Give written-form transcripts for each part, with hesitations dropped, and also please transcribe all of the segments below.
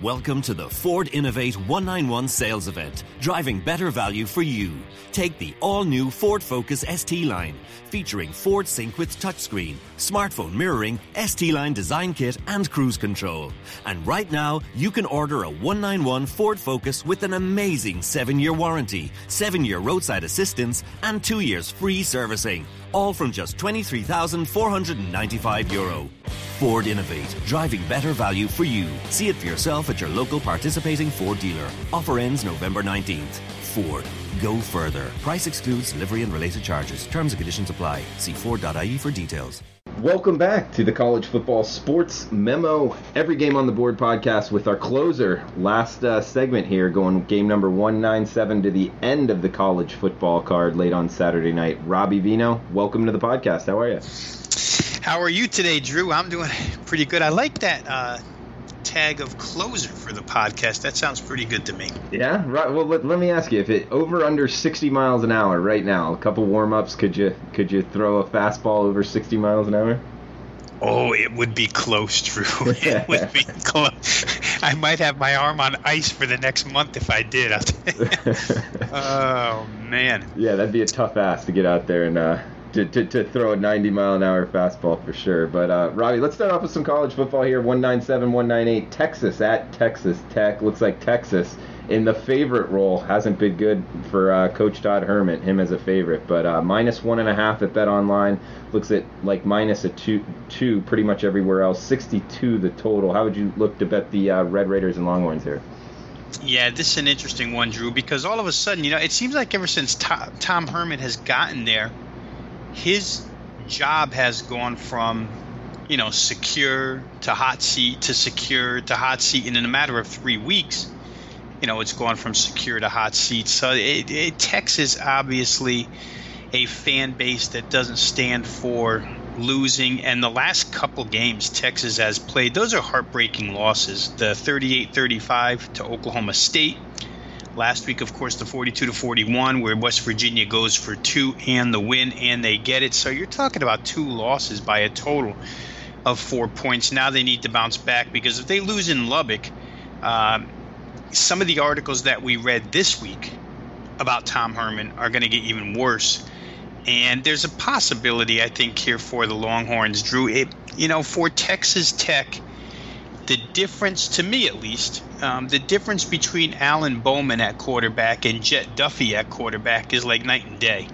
Welcome to the Ford Innovate 191 sales event, driving better value for you. Take the all-new Ford Focus ST line, featuring Ford Sync with touchscreen, smartphone mirroring, ST line design kit and cruise control. And right now, you can order a 191 Ford Focus with an amazing 7-year warranty, 7-year roadside assistance and 2 years free servicing. All from just €23,495. Ford Innovate, driving better value for you. See it for yourself at your local participating Ford dealer. Offer ends November 19th. Ford, go further. Price excludes delivery and related charges. Terms and conditions apply. See Ford.ie for details. Welcome back to the College Football Sports Memo, Every Game on the Board podcast with our closer. Last segment here, going game number 197 to the end of the college football card late on Saturday night. Robbie Veno, welcome to the podcast. How are you? How are you today, Drew? I'm doing pretty good. I like that tag of closer for the podcast. That sounds pretty good to me. Yeah? Right. Well, let me ask you, if it over under 60 miles an hour right now, a couple warm-ups, could you throw a fastball over 60 miles an hour? Oh, it would be close, Drew. It would be close. I might have my arm on ice for the next month if I did. Oh, man. Yeah, that'd be a tough ask to get out there and to throw a 90-mile-an-hour fastball for sure. But, Robbie, let's start off with some college football here. 197-198, Texas at Texas Tech. Looks like Texas in the favorite role. Hasn't been good for Coach Todd Herman, him as a favorite. But -1.5 at BetOnline. Looks at like minus a two pretty much everywhere else. 62 the total. How would you look to bet the Red Raiders and Longhorns here? Yeah, this is an interesting one, Drew, because all of a sudden, it seems like ever since Tom Herman has gotten there, his job has gone from, secure to hot seat to secure to hot seat. And in a matter of 3 weeks, it's gone from secure to hot seat. So Texas, obviously, a fan base that doesn't stand for losing. And the last couple games Texas has played, those are heartbreaking losses. The 38-35 to Oklahoma State. Last week, of course, the 42-41, where West Virginia goes for 2 and the win, and they get it. So you're talking about 2 losses by a total of 4 points. Now they need to bounce back, because if they lose in Lubbock, some of the articles that we read this week about Tom Herman are going to get even worse. And there's a possibility, I think, here for the Longhorns, Drew. For Texas Tech, the difference, to me at least, the difference between Alan Bowman at quarterback and Jet Duffy at quarterback is like night and day.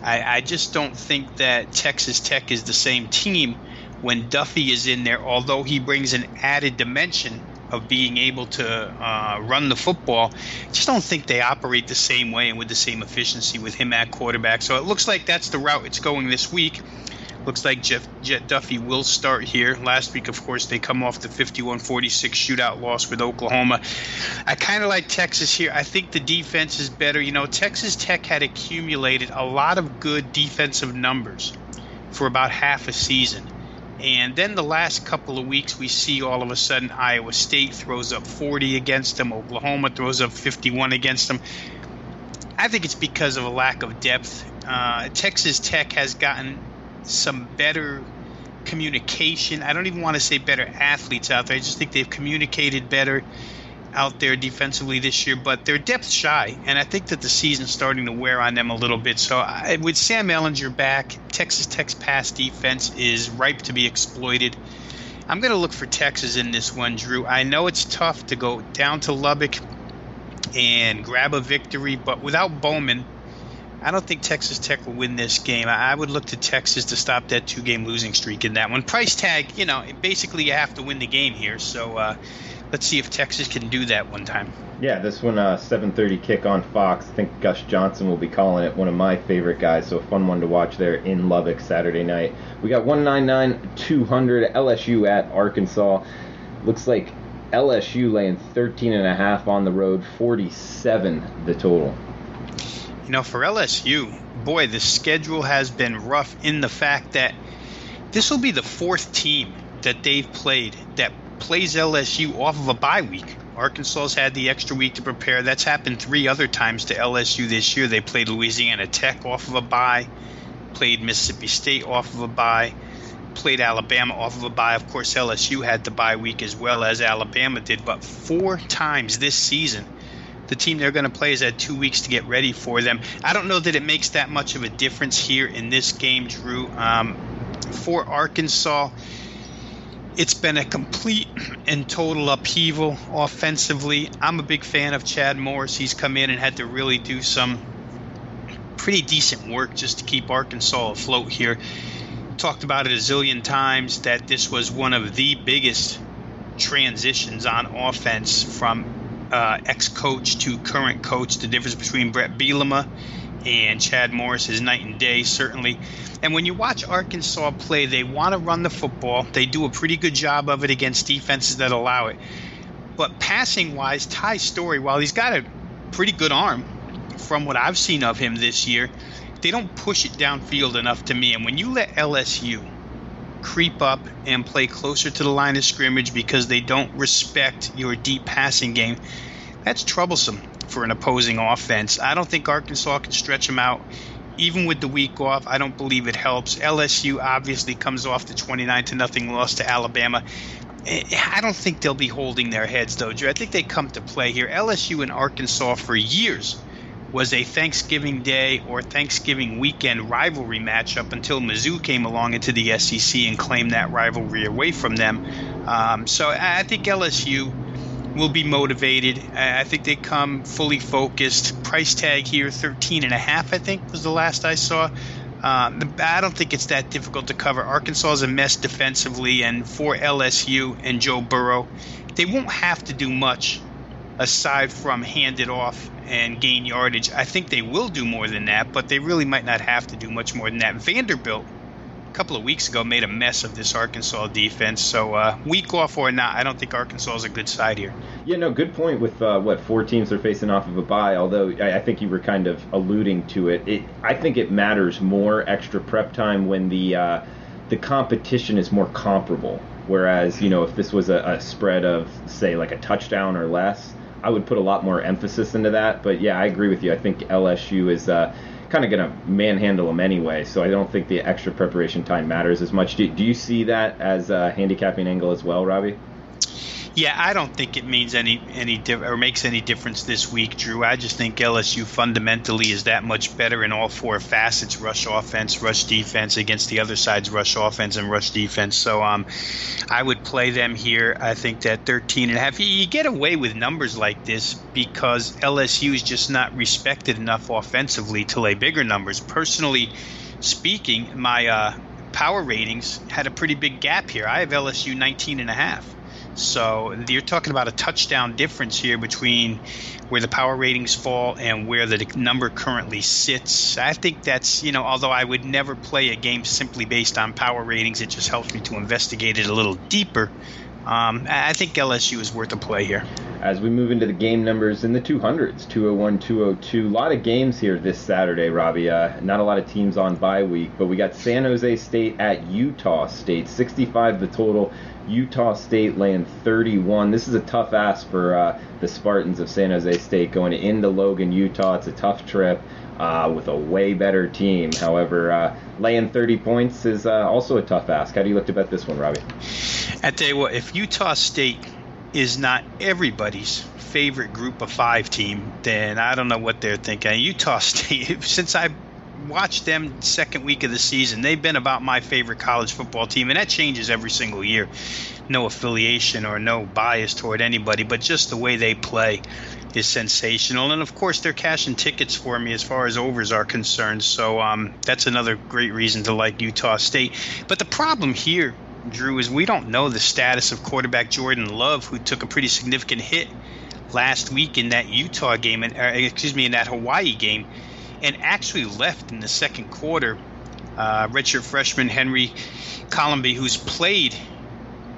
I just don't think that Texas Tech is the same team when Duffy is in there, although he brings an added dimension of being able to run the football. I just don't think they operate the same way and with the same efficiency with him at quarterback. So it looks like that's the route it's going this week. Looks like Jet Duffy will start here. Last week, of course, they come off the 51-46 shootout loss with Oklahoma. I kind of like Texas here. I think the defense is better. Texas Tech had accumulated a lot of good defensive numbers for about half a season. And then the last couple of weeks, we see all of a sudden Iowa State throws up 40 against them. Oklahoma throws up 51 against them. I think it's because of a lack of depth. Texas Tech has gotten some better communication. I don't even want to say better athletes out there. I just think they've communicated better out there defensively this year, but they're depth shy, and I think that the season's starting to wear on them a little bit. So with Sam Ehlinger back, Texas Tech's pass defense is ripe to be exploited. I'm going to look for Texas in this one, Drew. I know it's tough to go down to Lubbock and grab a victory, but without Bowman, I don't think Texas Tech will win this game. I would look to Texas to stop that 2-game losing streak in that one. Price tag, basically you have to win the game here. So let's see if Texas can do that one time. Yeah, this one, 7:30 kick on Fox. I think Gus Johnson will be calling it, one of my favorite guys. So a fun one to watch there in Lubbock Saturday night. We got 199-200 LSU at Arkansas. Looks like LSU laying 13.5 on the road, 47 the total. For LSU, boy, the schedule has been rough in the fact that this will be the 4th team that they've played that plays LSU off of a bye week. Arkansas's had the extra week to prepare. That's happened 3 other times to LSU this year. They played Louisiana Tech off of a bye, played Mississippi State off of a bye. played Alabama off of a bye. Of course, LSU had the bye week as well as Alabama did, but 4 times this season, the team they're going to play has had 2 weeks to get ready for them. I don't know that it makes that much of a difference here in this game, Drew. For Arkansas, it's been a complete and total upheaval offensively. I'm a big fan of Chad Morris. He's come in and had to really do some pretty decent work just to keep Arkansas afloat here. Talked about it a zillion times that this was one of the biggest transitions on offense from ex-coach to current coach. The difference between Brett Bielema and Chad Morris is night and day, certainly. And when you watch Arkansas play, they want to run the football. They do a pretty good job of it against defenses that allow it. But passing-wise, Ty Story, while he's got a pretty good arm from what I've seen of him this year, they don't push it downfield enough to me. And when you let LSU creep up and play closer to the line of scrimmage because they don't respect your deep passing game, that's troublesome for an opposing offense. I don't think Arkansas can stretch them out. Even with the week off, I don't believe it helps. LSU obviously comes off the 29-0 loss to Alabama. I don't think they'll be holding their heads, though, Drew. I think they come to play here. LSU and Arkansas for years was a Thanksgiving Day or Thanksgiving weekend rivalry matchup until Mizzou came along into the SEC and claimed that rivalry away from them. So I think LSU will be motivated. I think they come fully focused. Price tag here, 13.5, I think was the last I saw. I don't think it's that difficult to cover. Arkansas is a mess defensively, and for LSU and Joe Burrow, they won't have to do much aside from hand it off and gain yardage. I think they will do more than that, but they really might not have to do much more than that. Vanderbilt, a couple of weeks ago, made a mess of this Arkansas defense. So week off or not, I don't think Arkansas is a good side here. Yeah, no, good point with 4 teams are facing off of a bye, although I think you were kind of alluding to it. I think it matters more extra prep time when the competition is more comparable. Whereas, if this was a spread of, say, like a touchdown or less, I would put a lot more emphasis into that. But, yeah, I agree with you. I think LSU is kind of going to manhandle them anyway, so I don't think the extra preparation time matters as much. Do you see that as a handicapping angle as well, Robbie? Yeah, I don't think it means makes any difference this week, Drew. I just think LSU fundamentally is that much better in all 4 facets: rush offense, rush defense, against the other side's rush offense and rush defense. So I would play them here. I think that 13.5. You get away with numbers like this because LSU is just not respected enough offensively to lay bigger numbers. Personally speaking, my power ratings had a pretty big gap here. I have LSU 19.5. So you're talking about a touchdown difference here between where the power ratings fall and where the number currently sits. I think that's, although I would never play a game simply based on power ratings, it just helps me to investigate it a little deeper. I think LSU is worth a play here. As we move into the game numbers in the 200s, 201, 202, a lot of games here this Saturday, Robbie. Not a lot of teams on bye week, but we got San Jose State at Utah State, 65 the total. Utah State laying 31. This is a tough ask for the Spartans of San Jose State going into Logan, Utah. It's a tough trip with a way better team. However, laying 30 points is also a tough ask. How do you look to bet this one, Robbie? I tell you what, if Utah State is not everybody's favorite group of 5 team, then I don't know what they're thinking. Utah State, since I watched them second week of the season, they've been about my favorite college football team, and that changes every single year. No affiliation or no bias toward anybody, but just the way they play is sensational. And of course, they're cashing tickets for me as far as overs are concerned. So that's another great reason to like Utah State. But the problem here, Drew, is we don't know the status of quarterback Jordan Love, who took a pretty significant hit last week in that Utah game, in that Hawaii game, and actually left in the second quarter. Redshirt freshman Henry Colomby, who's played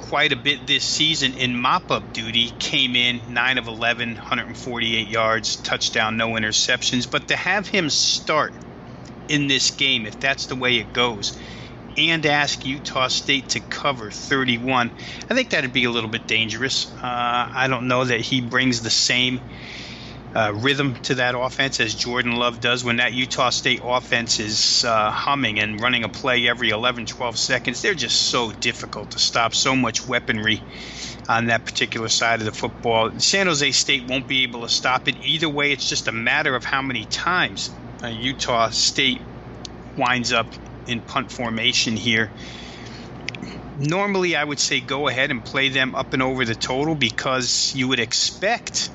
quite a bit this season in mop-up duty, came in 9 of 11, 148 yards, touchdown, no interceptions. But to have him start in this game, if that's the way it goes, and ask Utah State to cover 31, I think that would be a little bit dangerous. I don't know that he brings the same rhythm to that offense as Jordan Love does. When that Utah State offense is humming and running a play every 11, 12 seconds, they're just so difficult to stop, so much weaponry on that particular side of the football. San Jose State won't be able to stop it. Either way, it's just a matter of how many times Utah State winds up in punt formation here. Normally, I would say go ahead and play them up and over the total, because you would expect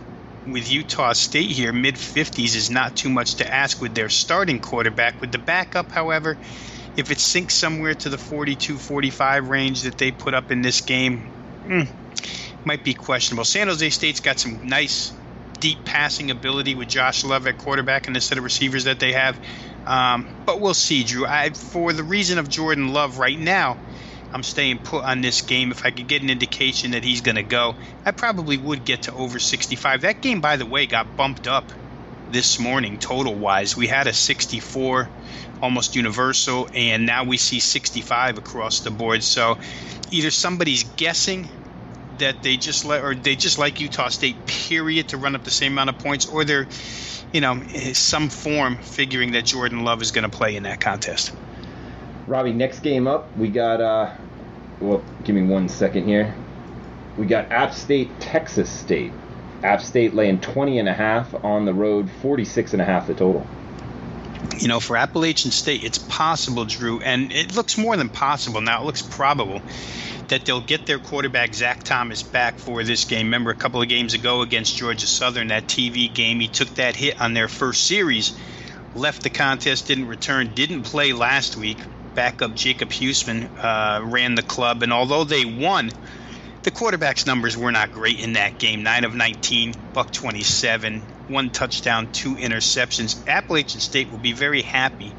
with Utah State here, mid-50s is not too much to ask with their starting quarterback. With the backup, however, if it sinks somewhere to the 42-45 range that they put up in this game, might be questionable. San Jose State's got some nice deep passing ability with Josh Love at quarterback and the set of receivers that they have. But we'll see, Drew. For the reason of Jordan Love right now, I'm staying put on this game. If I could get an indication that he's going to go, I probably would get to over 65. That game, by the way, got bumped up this morning total-wise. We had a 64 almost universal, and now we see 65 across the board. So either somebody's guessing that they just like Utah State, period, to run up the same amount of points, or they're, some form figuring that Jordan Love is going to play in that contest. Robbie, next game up, we got, give me 1 second here. We got App State, Texas State. App State laying 20.5 on the road, 46.5 the total. For Appalachian State, it's possible, Drew, and it looks more than possible now. It looks probable that they'll get their quarterback, Zach Thomas, back for this game. Remember, a couple of games ago against Georgia Southern, that TV game, he took that hit on their first series, left the contest, didn't return, didn't play last week. Backup Jacob Huseman ran the club, and although they won, the quarterback's numbers were not great in that game. 9 of 19, $127, 1 touchdown, 2 interceptions. Appalachian State will be very happy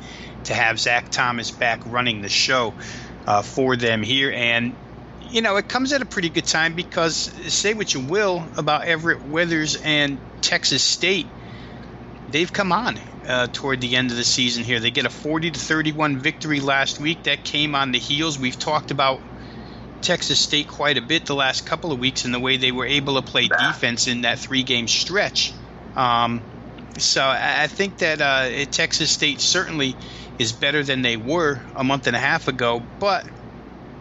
to have Zach Thomas back running the show for them here. And, it comes at a pretty good time, because say what you will about Everett Withers and Texas State, they've come on toward the end of the season here. They get a 40-31 victory last week. That came on the heels. We've talked about Texas State quite a bit the last couple of weeks in the way they were able to play defense in that 3-game stretch. So I think that Texas State certainly is better than they were a month and a half ago. But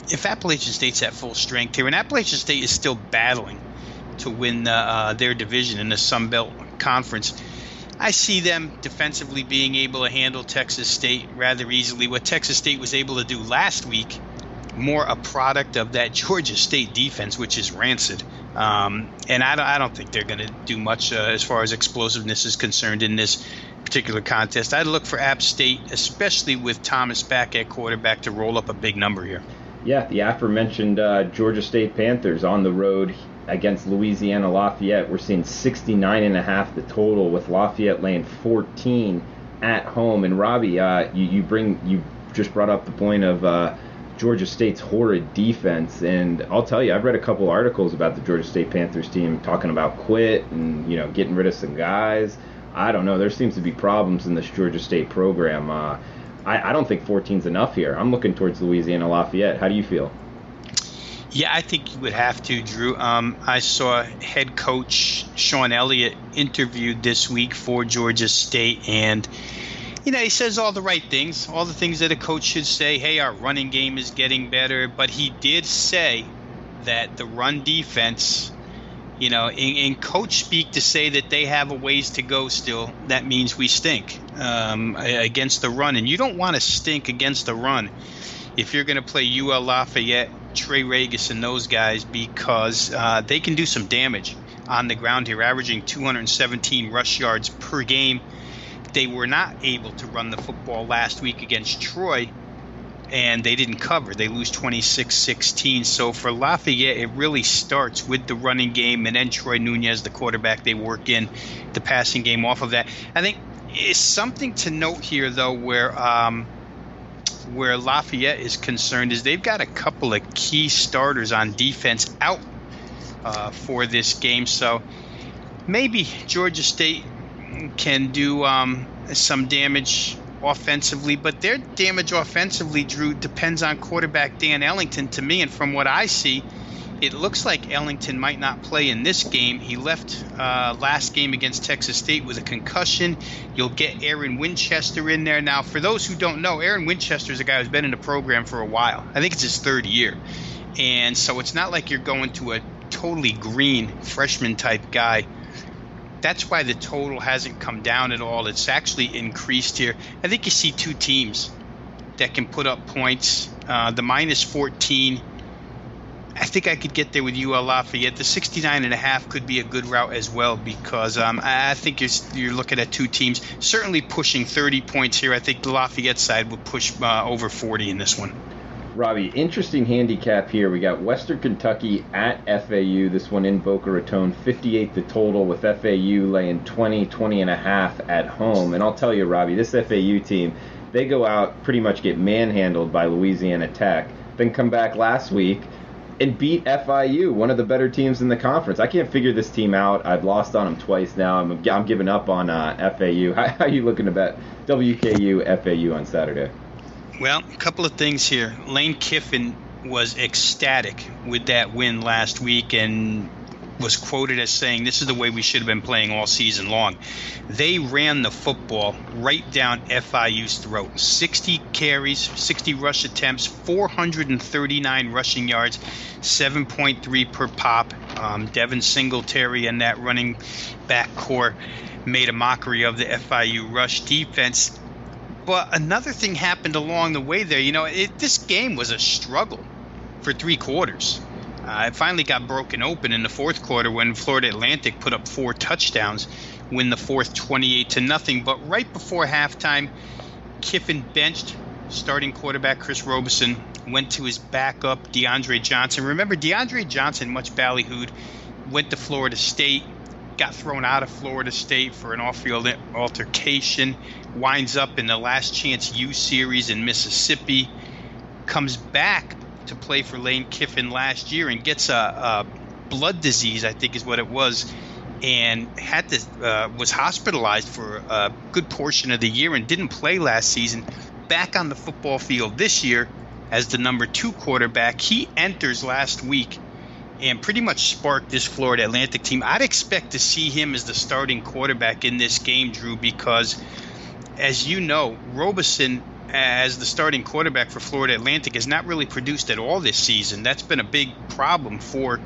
if Appalachian State's at full strength here, and Appalachian State is still battling to win their division in the Sun Belt Conference, I see them defensively being able to handle Texas State rather easily. What Texas State was able to do last week, more a product of that Georgia State defense, which is rancid. And I don't think they're going to do much as far as explosiveness is concerned in this particular contest. I'd look for App State, especially with Thomas back at quarterback, to roll up a big number here. Yeah, the aforementioned Georgia State Panthers on the road against Louisiana Lafayette. We're seeing 69.5 the total, with Lafayette laying 14 at home. And Robbie, you just brought up the point of Georgia State's horrid defense, and I'll tell you, I've read a couple articles about the Georgia State Panthers team talking about quit and getting rid of some guys. I don't know. There seems to be problems in this Georgia State program. I don't think 14's enough here. I'm looking towards Louisiana Lafayette. How do you feel? Yeah, I think you would have to, Drew. I saw head coach Sean Elliott interviewed this week for Georgia State, and he says all the right things, all the things that a coach should say. Hey, our running game is getting better, but he did say that the run defense, in coach speak, to say that they have a ways to go still, that means we stink against the run. And you don't want to stink against the run if you're going to play UL Lafayette, Trey Regis, and those guys, because they can do some damage on the ground here, averaging 217 rush yards per game. They were not able to run the football last week against Troy, and they didn't cover. They lose 26-16. So for Lafayette, it really starts with the running game, and then Troy Nunez, the quarterback, they work in the passing game off of that. I think it's something to note here, though, where Lafayette is concerned, is they've got a couple of key starters on defense out for this game. So maybe Georgia State can do some damage offensively, but their damage offensively, Drew, depends on quarterback Dan Ellington, to me. And from what I see, it looks like Ellington might not play in this game. He left last game against Texas State with a concussion. You'll get Aaron Winchester in there. Now, for those who don't know, Aaron Winchester is a guy who's been in the program for a while. I think it's his third year. And so it's not like you're going to a totally green freshman-type guy. That's why the total hasn't come down at all. It's actually increased here. I think you see two teams that can put up points. The minus 14, I think I could get there with UL Lafayette. The 69.5 could be a good route as well, because I think you're looking at two teams certainly pushing 30 points here. I think the Lafayette side will push over 40 in this one. Robbie, interesting handicap here. We got Western Kentucky at FAU. This one in Boca Raton, 58 the total, with FAU laying 20.5 at home. And I'll tell you, Robbie, this FAU team, they go out, pretty much get manhandled by Louisiana Tech, then come back last week and beat FIU, one of the better teams in the conference. I can't figure this team out. I've lost on them twice now. I'm giving up on FAU. How are you looking to bet WKU FAU on Saturday? Well, a couple of things here. Lane Kiffin was ecstatic with that win last week and was quoted as saying, "This is the way we should have been playing all season long." They ran the football right down FIU's throat. 60 carries, 60 rush attempts, 439 rushing yards, 7.3 per pop. Devin Singletary and that running back core made a mockery of the FIU rush defense. But another thing happened along the way there. This game was a struggle for 3 quarters. It finally got broken open in the fourth quarter when Florida Atlantic put up 4 touchdowns, win the fourth 28-0. But right before halftime, Kiffin benched starting quarterback Chris Robeson, went to his backup DeAndre Johnson. Remember, DeAndre Johnson, much ballyhooed, went to Florida State, got thrown out of Florida State for an off-field altercation, winds up in the Last Chance U series in Mississippi, comes back to play for Lane Kiffin last year and gets a blood disease, I think is what it was, and was hospitalized for a good portion of the year and didn't play last season. Back on the football field this year as the number 2 quarterback. He enters last week and pretty much sparked this Florida Atlantic team. I'd expect to see him as the starting quarterback in this game, Drew, because, as you know, Robeson as the starting quarterback for Florida Atlantic has not really produced at all this season. That's been a big problem for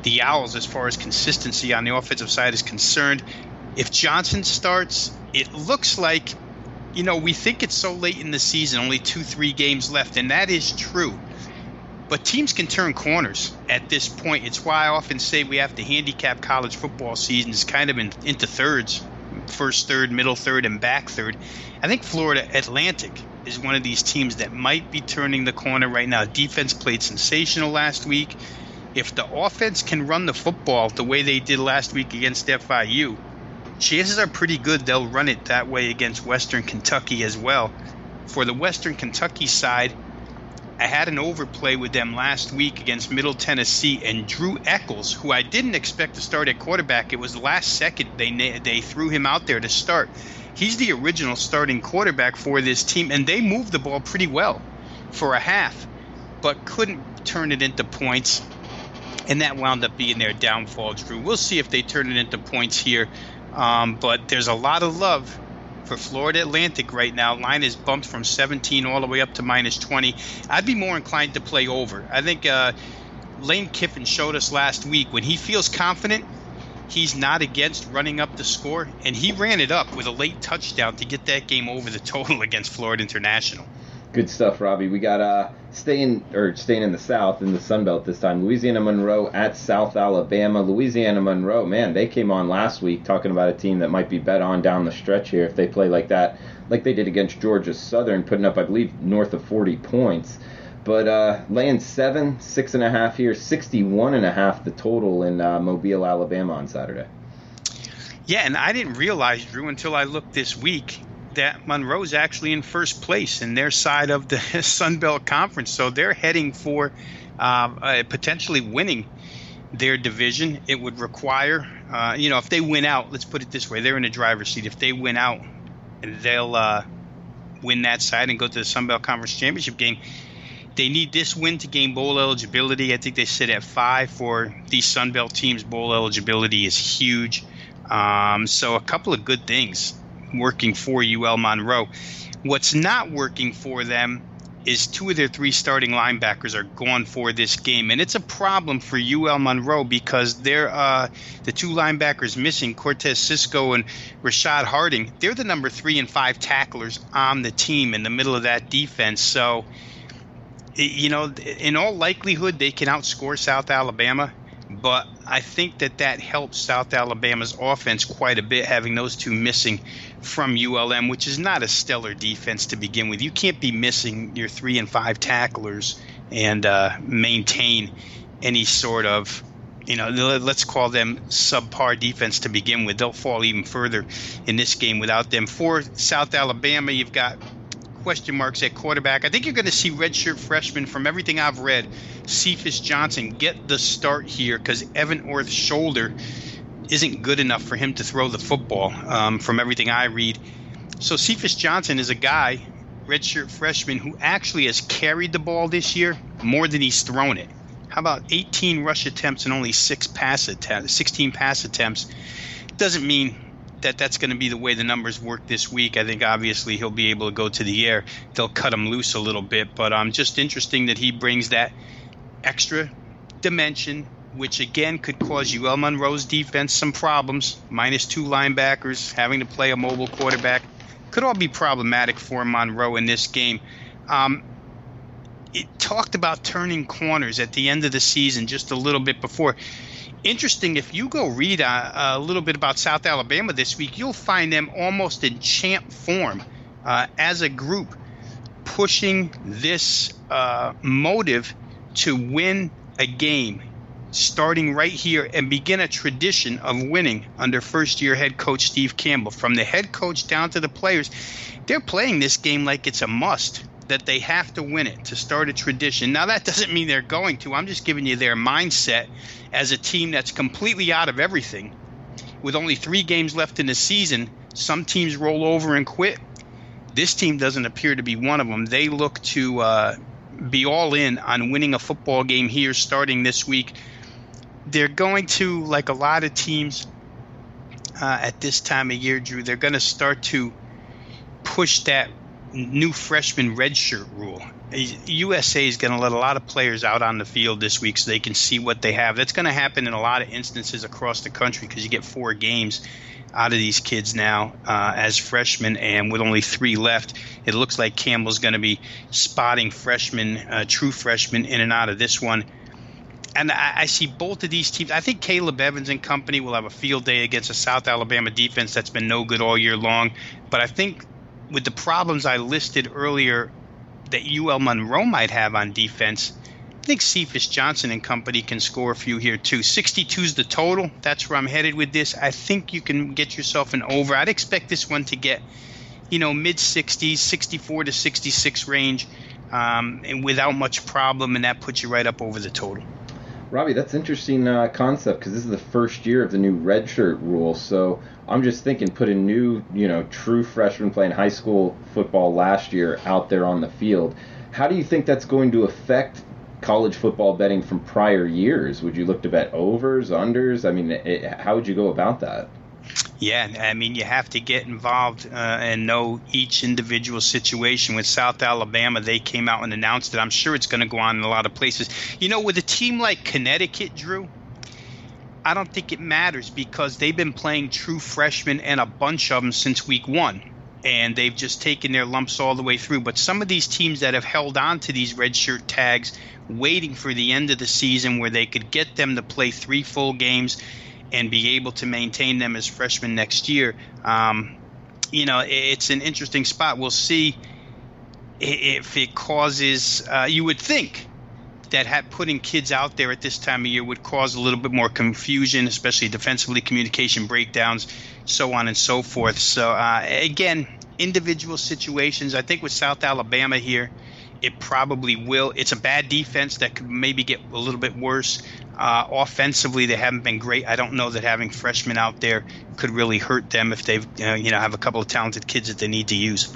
the Owls as far as consistency on the offensive side is concerned. If Johnson starts, it looks like, we think it's so late in the season, only 2-3 games left, and that is true. But teams can turn corners at this point. It's why I often say we have to handicap college football seasons kind of into thirds, first third, middle third, and back third. I think Florida Atlantic is one of these teams that might be turning the corner right now. Defense played sensational last week. If the offense can run the football the way they did last week against FIU, chances are pretty good they'll run it that way against Western Kentucky as well. For the Western Kentucky side, I had an overplay with them last week against Middle Tennessee, and Drew Eccles, who I didn't expect to start at quarterback, it was the last second they threw him out there to start. He's the original starting quarterback for this team, and they moved the ball pretty well for a half, but couldn't turn it into points, and that wound up being their downfall, Drew. We'll see if they turn it into points here, but there's a lot of love for Florida Atlantic right now. Line is bumped from 17 all the way up to minus 20. I'd be more inclined to play over. I think Lane Kiffin showed us last week when he feels confident, he's not against running up the score, and he ran it up with a late touchdown to get that game over the total against Florida International. Good stuff, Robbie. We got staying in the South, in the Sun Belt this time. Louisiana Monroe at South Alabama. Louisiana Monroe, man, they came on last week talking about a team that might be bet on down the stretch here if they play like that, like they did against Georgia Southern, putting up, I believe, north of 40 points. But laying 6.5 here, 61.5 the total in Mobile, Alabama on Saturday. Yeah, and I didn't realize, Drew, until I looked this week, that Monroe's actually in first place in their side of the Sun Belt Conference. So they're heading for potentially winning their division. It would require, if they win out, let's put it this way, they're in the driver's seat. If they win out, they'll win that side and go to the Sun Belt Conference Championship game. They need this win to gain bowl eligibility. I think they sit at 5 for these Sun Belt teams. Bowl eligibility is huge. So a couple of good things working for UL Monroe. What's not working for them is 2 of their 3 starting linebackers are gone for this game. And it's a problem for UL Monroe because they're the 2 linebackers missing, Cortez Cisco and Rashad Harding, they're the number 3 and 5 tacklers on the team in the middle of that defense. So, in all likelihood, they can outscore South Alabama. But I think that helps South Alabama's offense quite a bit, having those 2 missing from ULM, which is not a stellar defense to begin with. You can't be missing your 3 and 5 tacklers and maintain any sort of, let's call them subpar defense to begin with. They'll fall even further in this game without them. For South Alabama, you've got question marks at quarterback. I think you're going to see redshirt freshman, from everything I've read, Cephas Johnson, get the start here because Evan Orth's shoulder isn't good enough for him to throw the football, from everything I read. So Cephas Johnson is a guy, redshirt freshman, who actually has carried the ball this year more than he's thrown it. How about 18 rush attempts and only 16 pass attempts? Doesn't mean that's going to be the way the numbers work this week. I think obviously he'll be able to go to the air. They'll cut him loose a little bit, but just interesting that he brings that extra dimension, which again could cause UL Monroe's defense some problems. -2 linebackers, having to play a mobile quarterback, could all be problematic for Monroe in this game. It talked about turning corners at the end of the season just a little bit before. Interesting, if you go read a little bit about South Alabama this week, you'll find them almost in champ form as a group, pushing this motive to win a game, starting right here and begin a tradition of winning under first-year head coach Steve Campbell. From the head coach down to the players, they're playing this game like it's a must, that they have to win it to start a tradition. Now, that doesn't mean they're going to. I'm just giving you their mindset as a team that's completely out of everything. With only 3 games left in the season, some teams roll over and quit. This team doesn't appear to be one of them. They look to be all in on winning a football game here starting this week. They're going to, like a lot of teams at this time of year, Drew, they're going to start to push that new freshman redshirt rule. USA is going to let a lot of players out on the field this week so they can see what they have. That's going to happen in a lot of instances across the country because you get 4 games out of these kids now as freshmen, and with only 3 left, it looks like Campbell's going to be spotting freshmen, true freshmen, in and out of this one. And I see both of these teams. I think Caleb Evans and company will have a field day against a South Alabama defense that's been no good all year long. But I think with the problems I listed earlier that UL Monroe might have on defense, I think Cephas Johnson and company can score a few here too. 62 is the total. That's where I'm headed with this. I think you can get yourself an over. I'd expect this one to get, mid-60s, 64 to 66 range, and without much problem, and that puts you right up over the total. Robbie, that's interesting concept because this is the first year of the new redshirt rule. So I'm just thinking, put a new, true freshman playing high school football last year out there on the field. How do you think that's going to affect college football betting from prior years? Would you look to bet overs, unders? I mean, how would you go about that? Yeah, I mean, you have to get involved and know each individual situation. With South Alabama, they came out and announced it. I'm sure it's going to go on in a lot of places. With a team like Connecticut, Drew, I don't think it matters because they've been playing true freshmen and a bunch of them since week 1. And they've just taken their lumps all the way through. But some of these teams that have held on to these redshirt tags, waiting for the end of the season where they could get them to play 3 full games and be able to maintain them as freshmen next year. It's an interesting spot. We'll see if it causes you would think that putting kids out there at this time of year would cause a little bit more confusion, especially defensively, communication breakdowns, so on and so forth. So, again, individual situations. I think with South Alabama here, it probably will. It's a bad defense that could maybe get a little bit worse. Offensively, they haven't been great. I don't know that having freshmen out there could really hurt them if they've have a couple of talented kids that they need to use.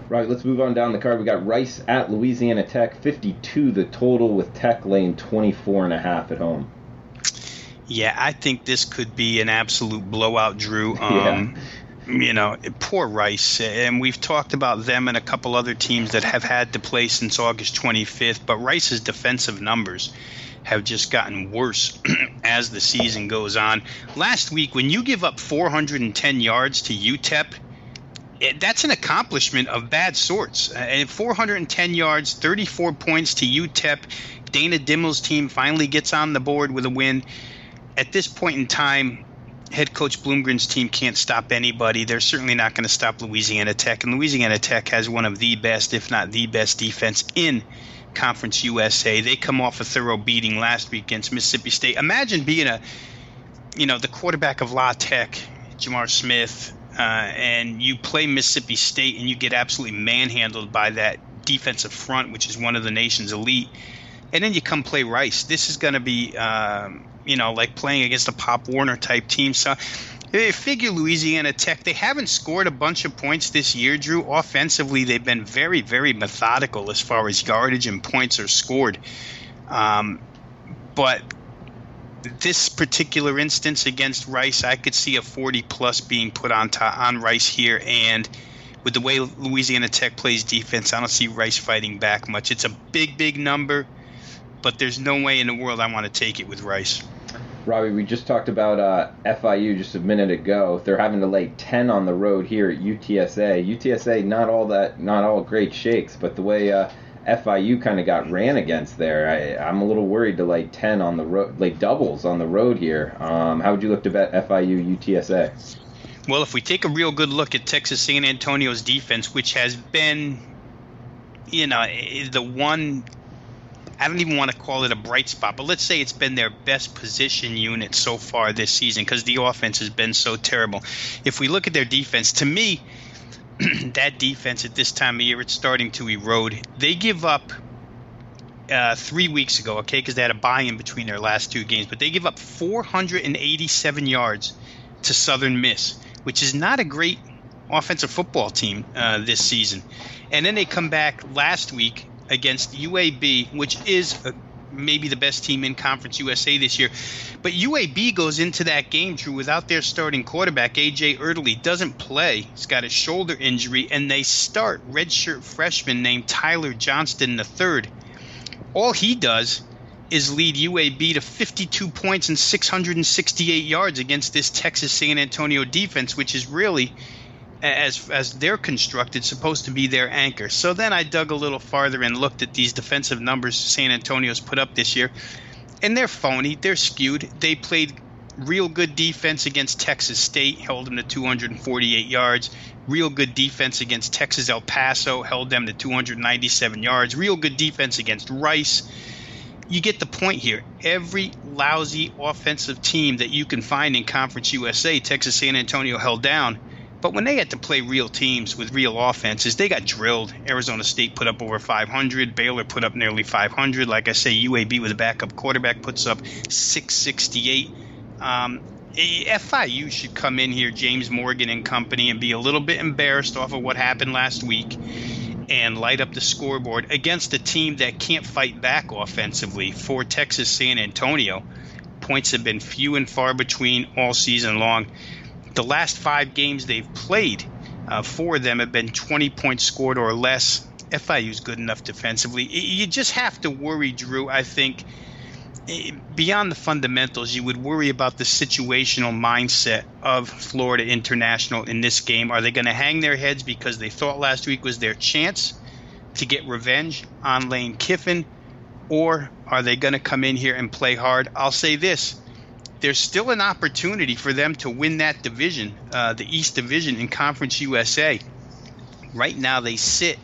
Right, let's move on down the card. We got Rice at Louisiana Tech, 52 the total, with Tech laying 24.5 at home. Yeah, I think this could be an absolute blowout, Drew. You know, poor Rice. And we've talked about them and a couple other teams that have had to play since August 25th. But Rice's defensive numbers have just gotten worse as the season goes on. Last week, when you give up 410 yards to UTEP, that's an accomplishment of bad sorts. 410 yards, 34 points to UTEP. Dana Dimmel's team finally gets on the board with a win. At this point in time, head coach Bloomgren's team can't stop anybody. They're certainly not going to stop Louisiana Tech. And Louisiana Tech has one of the best, if not the best, defense in Conference USA. They come off a thorough beating last week against Mississippi State. Imagine being the quarterback of La Tech, Jamar Smith, and you play Mississippi State and you get absolutely manhandled by that defensive front, which is one of the nation's elite. And then you come play Rice. This is going to be, like playing against a Pop Warner type team. So figure Louisiana Tech, they haven't scored a bunch of points this year, Drew. Offensively, they've been very, very methodical as far as yardage and points are scored. But this particular instance against Rice, I could see a 40-plus being put on Rice here. And with the way Louisiana Tech plays defense, I don't see Rice fighting back much. It's a big, big number, but there's no way in the world I want to take it with Rice. Robbie, we just talked about FIU just a minute ago. They're having to lay 10 on the road here at UTSA. UTSA, not all great shakes, but the way FIU kind of got ran against there, I'm a little worried to lay 10 on the road, like doubles on the road here. How would you look to bet FIU UTSA? Well, if we take a real good look at Texas San Antonio's defense, which has been, the one, I don't even want to call it a bright spot, but let's say it's been their best position unit so far this season because the offense has been so terrible. If we look at their defense, to me, that defense at this time of year, it's starting to erode. They give up 3 weeks ago, because they had a bye-in between their last two games, but they give up 487 yards to Southern Miss, which is not a great offensive football team this season. And then they come back last week against UAB, which is maybe the best team in Conference USA this year. But UAB goes into that game, Drew, without their starting quarterback. A.J. Erdely doesn't play. He's got a shoulder injury, and they start redshirt freshman named Tyler Johnston III. All he does is lead UAB to 52 points and 668 yards against this Texas San Antonio defense, which is really, as they're constructed, supposed to be their anchor. So then I dug a little farther and looked at these defensive numbers San Antonio's put up this year, and they're phony. They're skewed. They played real good defense against Texas State, held them to 248 yards. Real good defense against Texas El Paso, held them to 297 yards. Real good defense against Rice. You get the point here. Every lousy offensive team that you can find in Conference USA, Texas San Antonio held down. But when they had to play real teams with real offenses, they got drilled. Arizona State put up over 500. Baylor put up nearly 500. Like I say, UAB with a backup quarterback puts up 668. FIU should come in here, James Morgan and company, and be a little bit embarrassed off of what happened last week and light up the scoreboard against a team that can't fight back offensively. For Texas San Antonio, points have been few and far between all season long. The last 5 games they've played, 4 of them have been 20 points scored or less. FIU's good enough defensively. You just have to worry, Drew, I think. Beyond the fundamentals, you would worry about the situational mindset of Florida International in this game. Are they going to hang their heads because they thought last week was their chance to get revenge on Lane Kiffin? Or are they going to come in here and play hard? I'll say this. There's still an opportunity for them to win that division, the East Division in Conference USA. Right now they sit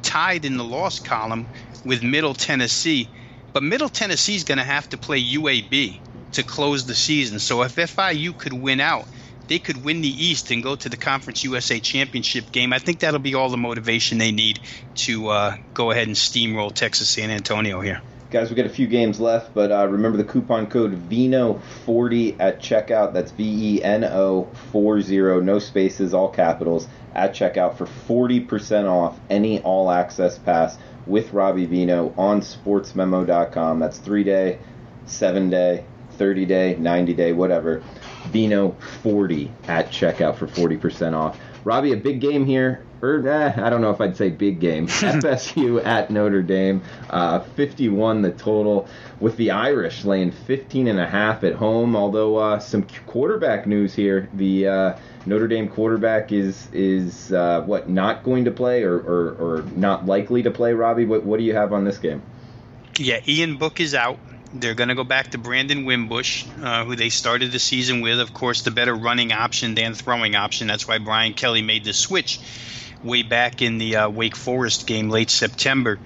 tied in the loss column with Middle Tennessee. But Middle Tennessee is going to have to play UAB to close the season. So if FIU could win out, they could win the East and go to the Conference USA Championship game. I think that'll be all the motivation they need to go ahead and steamroll Texas San Antonio here. Guys, we got a few games left, but remember the coupon code VENO40 at checkout. That's VENO 40, no spaces, all capitals, at checkout for 40% off any all-access pass with Robbie Veno on sportsmemo.com. That's 3-day, 7-day, 30-day, 90-day, whatever. Veno40 at checkout for 40% off. Robbie, a big game here. I don't know if I'd say big game. FSU at Notre Dame, 51 the total, with the Irish laying 15.5 at home. Although some quarterback news here. The Notre Dame quarterback is not going to play or not likely to play. Robbie, what do you have on this game? Yeah, Ian Book is out. They're going to go back to Brandon Wimbush, who they started the season with. Of course, the better running option than throwing option. That's why Brian Kelly made the switch way back in the Wake Forest game late September.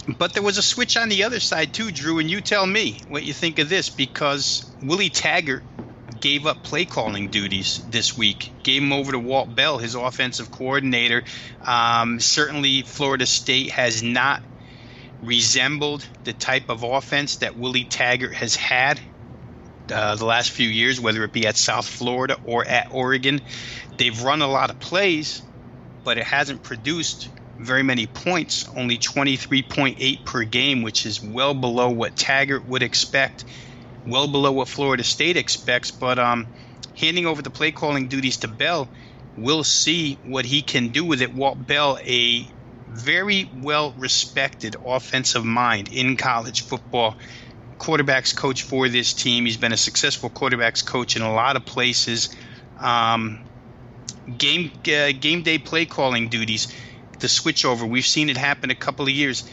But there was a switch on the other side too, Drew, and you tell me what you think of this, because Willie Taggart gave up play calling duties this week, gave him over to Walt Bell, his offensive coordinator. Certainly Florida State has not resembled the type of offense that Willie Taggart has had the last few years, whether it be at South Florida or at Oregon. They've run a lot of plays, but it hasn't produced very many points, only 23.8 per game, which is well below what Taggart would expect, well below what Florida State expects. But handing over the play calling duties to Bell, we'll see what he can do with it. Walt Bell, a very well-respected offensive mind in college football, quarterbacks coach for this team. He's been a successful quarterbacks coach in a lot of places. Game day play calling duties, the switchover, we've seen it happen a couple of years.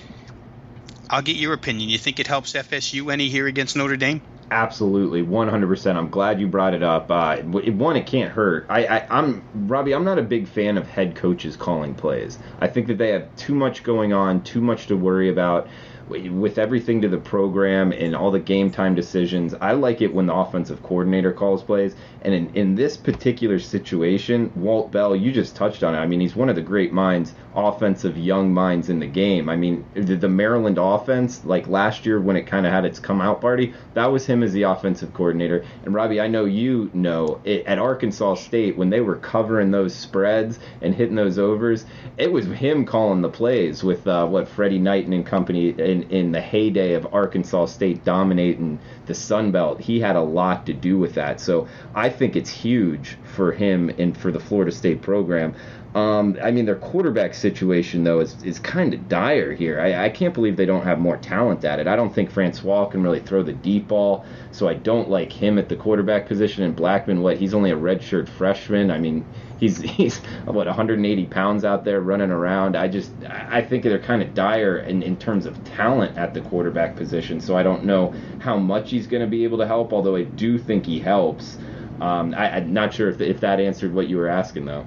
I'll get your opinion. You think it helps FSU any here against Notre Dame? Absolutely, 100%. I'm glad you brought it up. One, it can't hurt. Robbie, I'm not a big fan of head coaches calling plays. I think that they have too much going on, too much to worry about with everything to the program and all the game time decisions. I like it when the offensive coordinator calls plays. And in this particular situation, Walt Bell, you just touched on it. I mean, he's one of the great minds, offensive young minds in the game. I mean, the Maryland offense, like last year when it kind of had its come out party, that was him as the offensive coordinator. And Robbie, I know you know it, at Arkansas State, when they were covering those spreads and hitting those overs, it was him calling the plays with Freddie Knighton and company in the heyday of Arkansas State dominating the Sun Belt. He had a lot to do with that. So I think it's huge for him and for the Florida State program. I mean, their quarterback situation, though, is kind of dire here. I can't believe they don't have more talent at it. I don't think Francois can really throw the deep ball, so I don't like him at the quarterback position. And Blackman, he's only a redshirt freshman. I mean, he's 180 pounds out there running around. I think they're kind of dire in terms of talent at the quarterback position, so I don't know how much he's going to be able to help, although I do think he helps. I'm not sure if that answered what you were asking, though.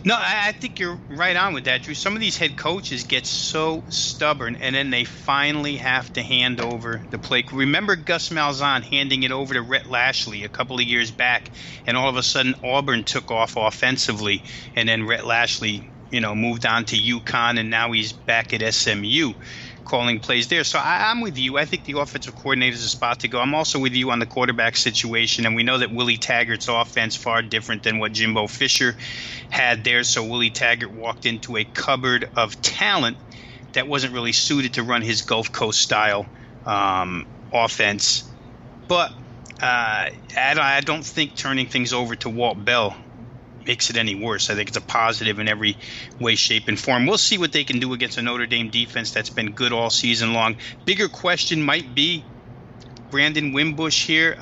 No, I think you're right on with that, Drew. Some of these head coaches get so stubborn, and then they finally have to hand over the play. Remember Gus Malzahn handing it over to Rhett Lashley a couple of years back, and all of a sudden Auburn took off offensively, and then Rhett Lashley, moved on to UConn, and now he's back at SMU calling plays there. So I'm with you. I think the offensive coordinator is a spot to go. I'm also with you on the quarterback situation, and we know that Willie Taggart's offense far different than what Jimbo Fisher had there. So Willie Taggart walked into a cupboard of talent that wasn't really suited to run his Gulf Coast style offense. But I don't think turning things over to Walt Bell makes it any worse. I think it's a positive in every way, shape, and form. We'll see what they can do against a Notre Dame defense that's been good all season long. Bigger question might be Brandon Wimbush here.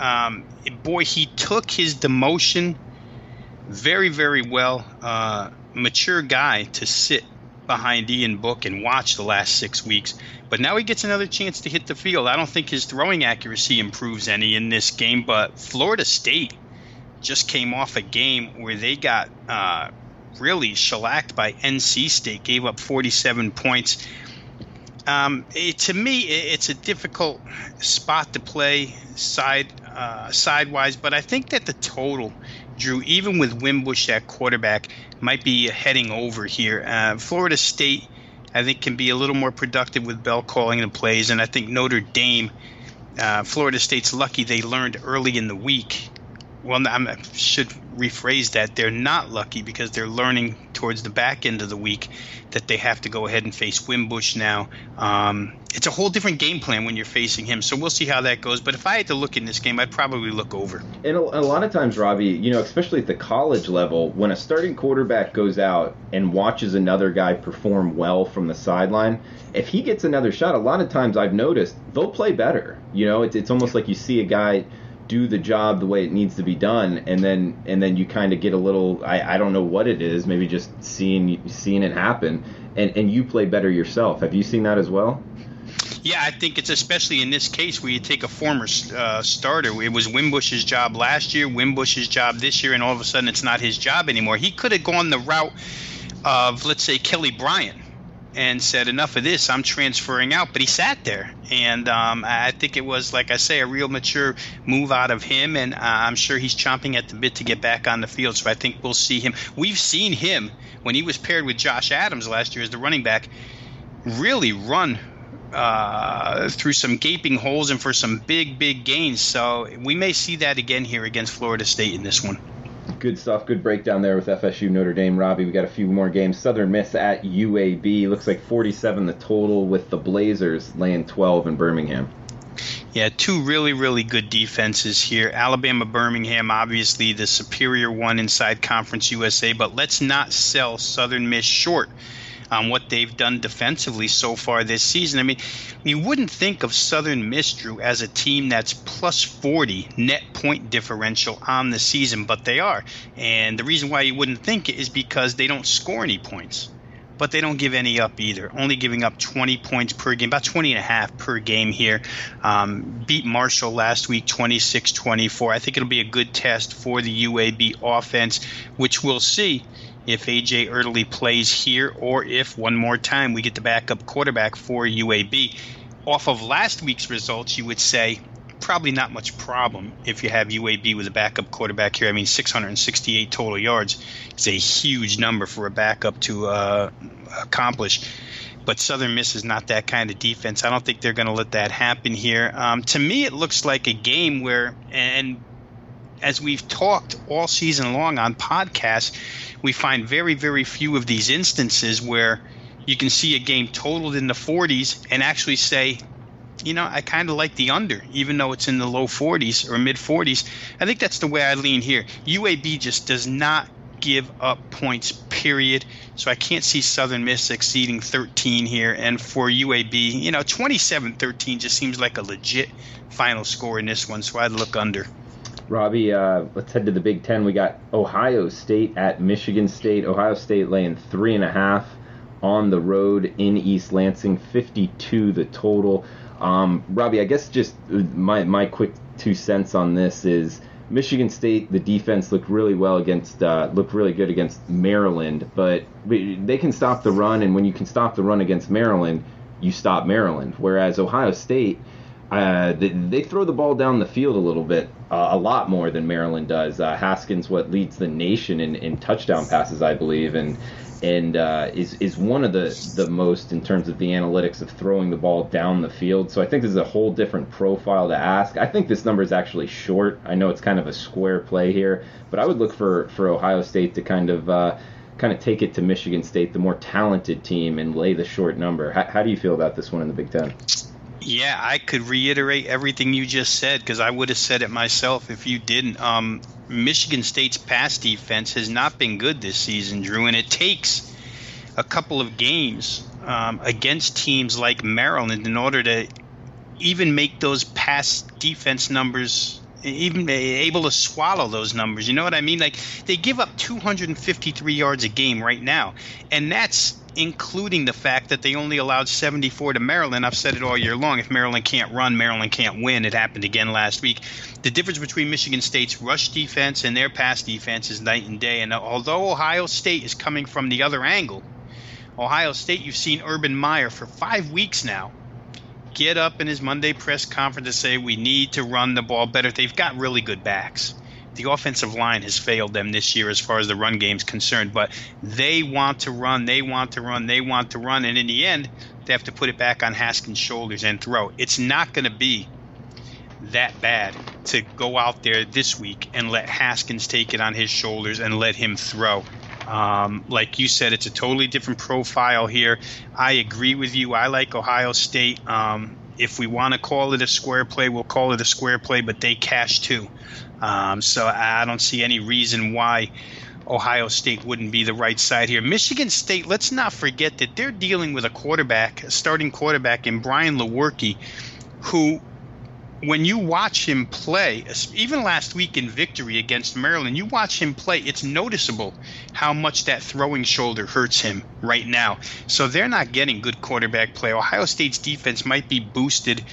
He took his demotion very, very well. Mature guy to sit behind Ian Book and watch the last 6 weeks. But now he gets another chance to hit the field. I don't think his throwing accuracy improves any in this game, but Florida State just came off a game where they got really shellacked by NC State, gave up 47 points. To me, it's a difficult spot to play sidewise, but I think that the total, Drew, even with Wimbush at quarterback, might be heading over here. Florida State I think can be a little more productive with Bell calling the plays. And I think Notre Dame, Florida State's lucky they learned early in the week. Well, I should rephrase that. They're not lucky because they're learning towards the back end of the week that they have to go ahead and face Wimbush now. It's a whole different game plan when you're facing him. So we'll see how that goes. But if I had to look in this game, I'd probably look over. And a lot of times, Robbie, especially at the college level, when a starting quarterback goes out and watches another guy perform well from the sideline, if he gets another shot, a lot of times I've noticed they'll play better. It's almost like you see a guy do the job the way it needs to be done, and then you kind of get a little, I don't know what it is, maybe just seeing it happen, and you play better yourself. Have you seen that as well? Yeah, I think it's especially in this case where you take a former starter. It was Wimbush's job last year, Wimbush's job this year, and all of a sudden it's not his job anymore. He could have gone the route of, let's say, Kelly Bryant and said, enough of this, I'm transferring out. But he sat there. And I think it was, like I say, a real mature move out of him. And I'm sure he's chomping at the bit to get back on the field. So I think we'll see him. We've seen him, when he was paired with Josh Adams last year as the running back, really run through some gaping holes and for some big, big gains. So we may see that again here against Florida State in this one. Good stuff. Good breakdown there with FSU Notre Dame. Robbie, we got a few more games. Southern Miss at UAB. Looks like 47 the total, with the Blazers laying 12 in Birmingham. Yeah, two really, really good defenses here. Alabama-Birmingham, obviously the superior one inside Conference USA, but let's not sell Southern Miss short on what they've done defensively so far this season. I mean, you wouldn't think of Southern Miss, Drew, as a team that's plus 40 net point differential on the season, but they are. And the reason why you wouldn't think it is because they don't score any points, but they don't give any up either, only giving up 20 points per game, about 20 and a half per game here. Beat Marshall last week 26-24. I think it'll be a good test for the UAB offense, which we'll see if A.J. Erdely plays here or if one more time we get the backup quarterback for UAB. Off of last week's results, you would say probably not much problem if you have UAB with a backup quarterback here. I mean, 668 total yards is a huge number for a backup to accomplish. But Southern Miss is not that kind of defense. I don't think they're going to let that happen here. To me, it looks like a game where, and as we've talked all season long on podcasts, we find very, very few of these instances where you can see a game totaled in the 40s and actually say, I kind of like the under, even though it's in the low 40s or mid 40s. I think that's the way I lean here. UAB just does not give up points, period. So I can't see Southern Miss exceeding 13 here. And for UAB, 27-13 just seems like a legit final score in this one. So I'd look under. Robbie, let's head to the Big Ten. We got Ohio State at Michigan State. Ohio State laying 3.5 on the road in East Lansing, 52 the total. Robbie, I guess just my quick 2 cents on this is Michigan State, the defense looked really good against Maryland, but they can stop the run, and when you can stop the run against Maryland, you stop Maryland. Whereas Ohio State, they throw the ball down the field a little bit, a lot more than Maryland does. Haskins, leads the nation in touchdown passes, I believe, and is one of the most in terms of the analytics of throwing the ball down the field. So I think this is a whole different profile to ask. I think this number is actually short. I know it's kind of a square play here, but I would look for Ohio State to kind of take it to Michigan State, the more talented team, and lay the short number. How do you feel about this one in the Big Ten? Yeah, I could reiterate everything you just said because I would have said it myself if you didn't. Michigan State's pass defense has not been good this season, Drew, and it takes a couple of games against teams like Maryland in order to even make those pass defense numbers, even able to swallow those numbers. You know what I mean? Like, they give up 253 yards a game right now, and that's including the fact that they only allowed 74 to Maryland. I've said it all year long. If Maryland can't run, Maryland can't win. It happened again last week. The difference between Michigan State's rush defense and their pass defense is night and day. And although Ohio State is coming from the other angle, Ohio State, you've seen Urban Meyer for 5 weeks now get up in his Monday press conference to say we need to run the ball better. They've got really good backs. the offensive line has failed them this year as far as the run game is concerned. But they want to run, and in the end, they have to put it back on Haskins' shoulders and throw. It's not going to be that bad to go out there this week and let Haskins take it on his shoulders and let him throw. Like you said, it's a totally different profile here. I agree with you. I like Ohio State. If we want to call it a square play, we'll call it a square play, but they cash too. So I don't see any reason why Ohio State wouldn't be the right side here. Michigan State, let's not forget that they're dealing with a starting quarterback in Brian Lewerke, who, when you watch him play, even last week in victory against Maryland, you watch him play, it's noticeable how much that throwing shoulder hurts him right now. So they're not getting good quarterback play. Ohio State's defense might be boosted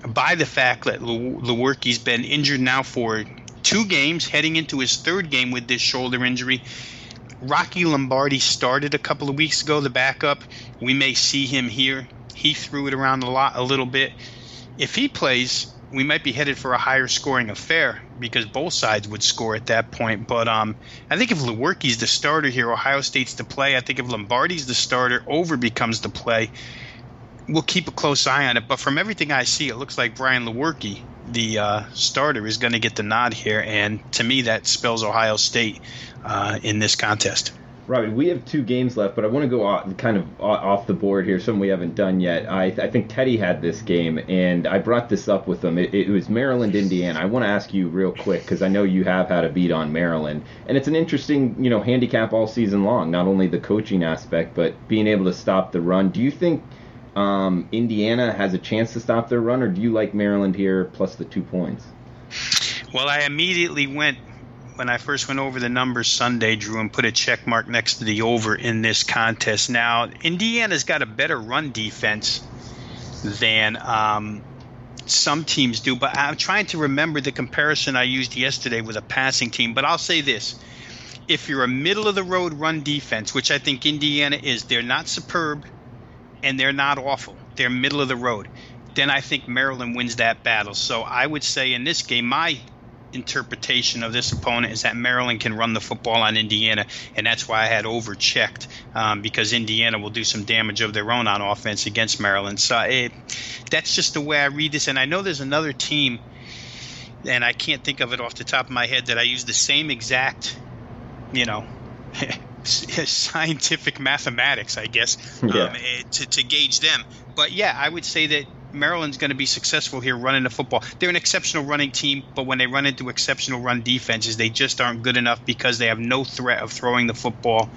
by the fact that Lewerke's been injured now for 2 games, heading into his 3rd game with this shoulder injury. Rocky Lombardi started a couple of weeks ago, the backup. We may see him here. He threw it around a little bit. If he plays, we might be headed for a higher scoring affair because both sides would score at that point. But I think if Lewerke's the starter here, Ohio State's the play. I think if Lombardi's the starter, over becomes the play. We'll keep a close eye on it. But from everything I see, it looks like Brian Lewerke, the starter, is going to get the nod here. And to me, that spells Ohio State in this contest. Robbie, we have 2 games left, but I want to go off the board here, something we haven't done yet. I think Teddy had this game, and I brought this up with him. It was Maryland, Indiana. I want to ask you real quick, because I know you have had a beat on Maryland, and it's an interesting, handicap all season long, not only the coaching aspect, but being able to stop the run. Do you think Indiana has a chance to stop their run, or do you like Maryland here plus the 2 points? Well, I immediately went, when I first went over the numbers Sunday, Drew, and put a check mark next to the over in this contest. Now, Indiana's got a better run defense than some teams do, but I'm trying to remember the comparison I used yesterday with a passing team. But I'll say this. If you're a middle-of-the-road run defense, which I think Indiana is, they're not superb and they're not awful. They're middle of the road. Then I think Maryland wins that battle. So I would say in this game, my interpretation of this opponent is that Maryland can run the football on Indiana, and that's why I had overchecked, because Indiana will do some damage of their own on offense against Maryland. So that's just the way I read this. And I know there's another team, and I can't think of it off the top of my head, that I use the same exact, scientific mathematics, I guess, to gauge them. But yeah, I would say that Maryland's going to be successful here running the football. They're an exceptional running team, but when they run into exceptional run defenses, they just aren't good enough because they have no threat of throwing the football.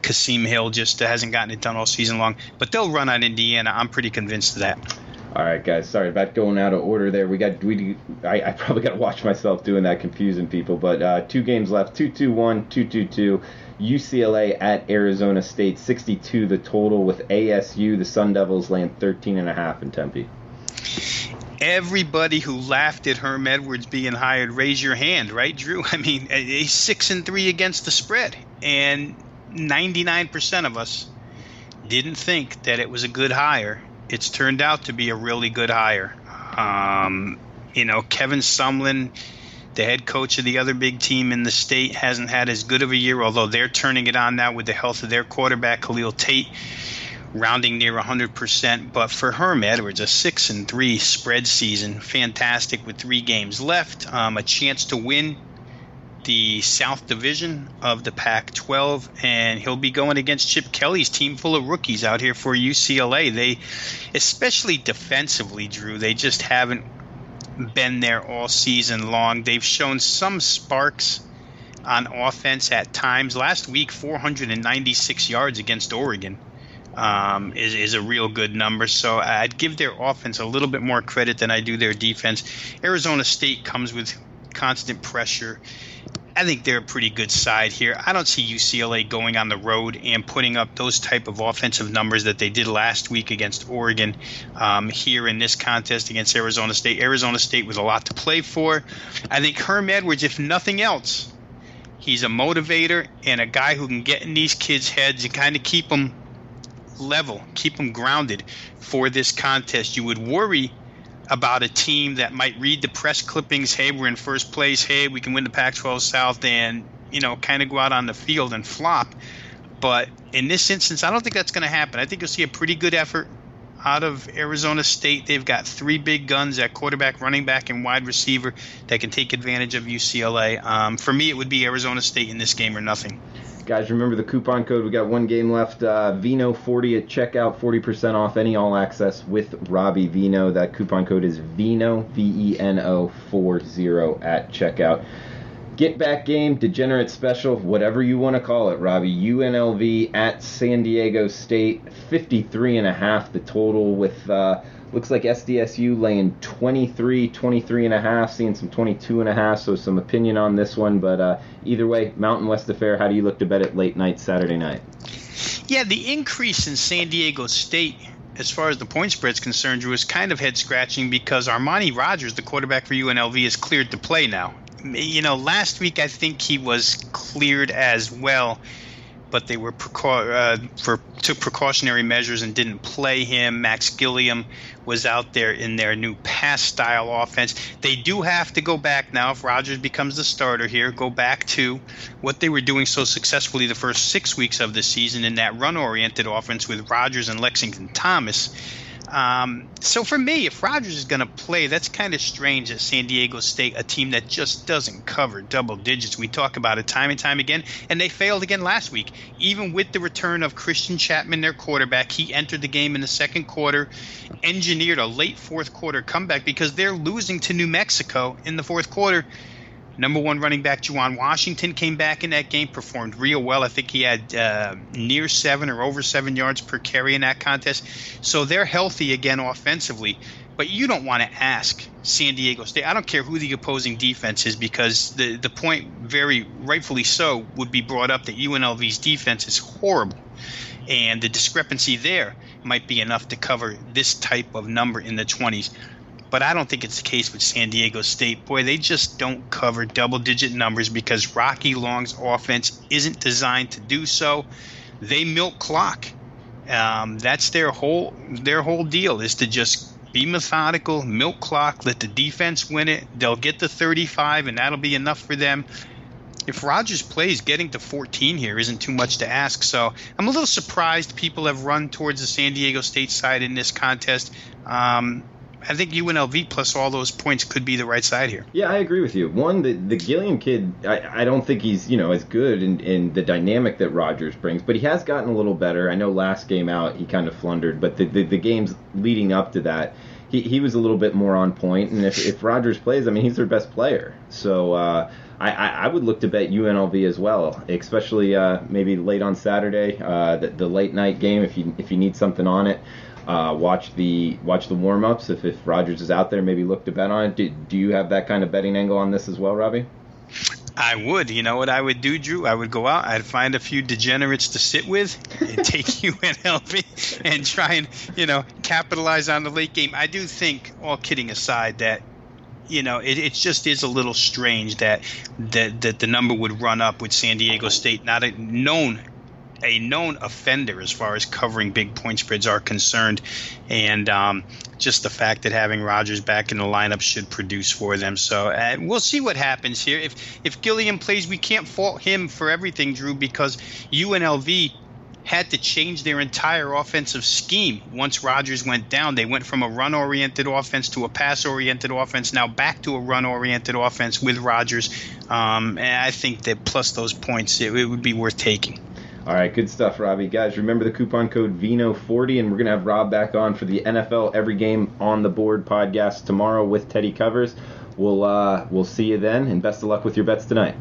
Kasim Hill just hasn't gotten it done all season long. But they'll run on Indiana. I'm pretty convinced of that. All right, guys. Sorry about going out of order there. I probably got to watch myself doing that, confusing people. But 2 games left, 2-2-1, 2-2-2. UCLA at Arizona State, 62 the total, with ASU, the Sun Devils, laying 13.5 in Tempe. Everybody who laughed at Herm Edwards being hired, raise your hand, right, Drew? I mean, he's 6-3 against the spread, and 99% of us didn't think that it was a good hire. It's turned out to be a really good hire. Kevin Sumlin, the head coach of the other big team in the state, hasn't had as good of a year, although they're turning it on now with the health of their quarterback, Khalil Tate, rounding near 100%. But for Herm Edwards, a 6-3 spread season, fantastic with 3 games left, a chance to win the South Division of the Pac-12, and he'll be going against Chip Kelly's team full of rookies out here for UCLA. They, especially defensively, Drew, they just haven't been there all season long. They've shown some sparks on offense at times. Last week, 496 yards against Oregon is a real good number. So I'd give their offense a little bit more credit than I do their defense. Arizona State comes with constant pressure. I think they're a pretty good side here. I don't see UCLA going on the road and putting up those type of offensive numbers that they did last week against Oregon here in this contest against Arizona State. Arizona State with a lot to play for. I think Herm Edwards, if nothing else, he's a motivator and a guy who can get in these kids' heads and kind of keep them level, keep them grounded for this contest. You would worry about a team that might read the press clippings, hey, we're in first place, hey, we can win the Pac-12 South, and, kind of go out on the field and flop. But in this instance, I don't think that's going to happen. I think you'll see a pretty good effort out of Arizona State. They've got three big guns at quarterback, running back, and wide receiver that can take advantage of UCLA. For me, it would be Arizona State in this game or nothing. Guys, remember the coupon code. We got one game left. Veno 40 at checkout, 40% off any all access with Robbie Veno. That coupon code is Veno, VENO 40 at checkout. Get back game, degenerate special, whatever you want to call it, Robbie. UNLV at San Diego State, 53.5 the total, with looks like SDSU laying 23.5, seeing some 22.5, so some opinion on this one. But either way, Mountain West Affair, how do you look to bet it late night Saturday night? Yeah, the increase in San Diego State as far as the point spread is concerned, Drew, is kind of head-scratching because Armani Rogers, the quarterback for UNLV, is cleared to play now. Last week I think he was cleared as well, but they were took precautionary measures and didn't play him. Max Gilliam was out there in their new pass-style offense. They do have to go back now, if Rogers becomes the starter here, go back to what they were doing so successfully the first 6 weeks of the season in that run-oriented offense with Rogers and Lexington Thomas. So for me, if Rogers is going to play, that's kind of strange at San Diego State, a team that just doesn't cover double digits. We talk about it time and time again, and they failed again last week. Even with the return of Christian Chapman, their quarterback, he entered the game in the second quarter, engineered a late fourth quarter comeback because they're losing to New Mexico in the fourth quarter. Number one running back Juwan Washington came back in that game, performed real well. I think he had near 7 or over 7 yards per carry in that contest. So they're healthy again offensively. But you don't want to ask San Diego State. I don't care who the opposing defense is, because the point, very rightfully so, would be brought up that UNLV's defense is horrible. And the discrepancy there might be enough to cover this type of number in the 20s. But I don't think it's the case with San Diego State. Boy, they just don't cover double-digit numbers because Rocky Long's offense isn't designed to do so. They milk clock. That's their whole deal, is to just be methodical, milk clock, let the defense win it. They'll get to 35, and that'll be enough for them. If Rogers plays, getting to 14 here isn't too much to ask. So I'm a little surprised people have run towards the San Diego State side in this contest. I think UNLV plus all those points could be the right side here. Yeah, I agree with you. One, the Gilliam kid, I don't think he's as good in the dynamic that Rogers brings, but he has gotten a little better. I know last game out he kind of floundered, but the games leading up to that, he was a little bit more on point. And if Rogers plays, he's their best player. So I would look to bet UNLV as well, especially maybe late on Saturday, the late night game if you need something on it. Watch the warm-ups. If Rogers is out there, maybe look to bet on it. Do you have that kind of betting angle on this as well, Robbie? I would. You know what I would do, Drew? I would go out, I'd find a few degenerates to sit with and take UNLV and try and, capitalize on the late game. I do think, all kidding aside, that it just is a little strange that the number would run up with San Diego State, not a known offender as far as covering big point spreads are concerned, and just the fact that having Rogers back in the lineup should produce for them. So we'll see what happens here. If Gilliam plays, we can't fault him for everything, Drew, because UNLV had to change their entire offensive scheme once Rogers went down. They went from a run-oriented offense to a pass-oriented offense, now back to a run-oriented offense with Rogers. And I think that plus those points, it would be worth taking. All right, good stuff, Robbie. Guys, remember the coupon code VENO40, and we're going to have Rob back on for the NFL Every Game on the Board podcast tomorrow with Teddy Covers. We'll see you then, and best of luck with your bets tonight.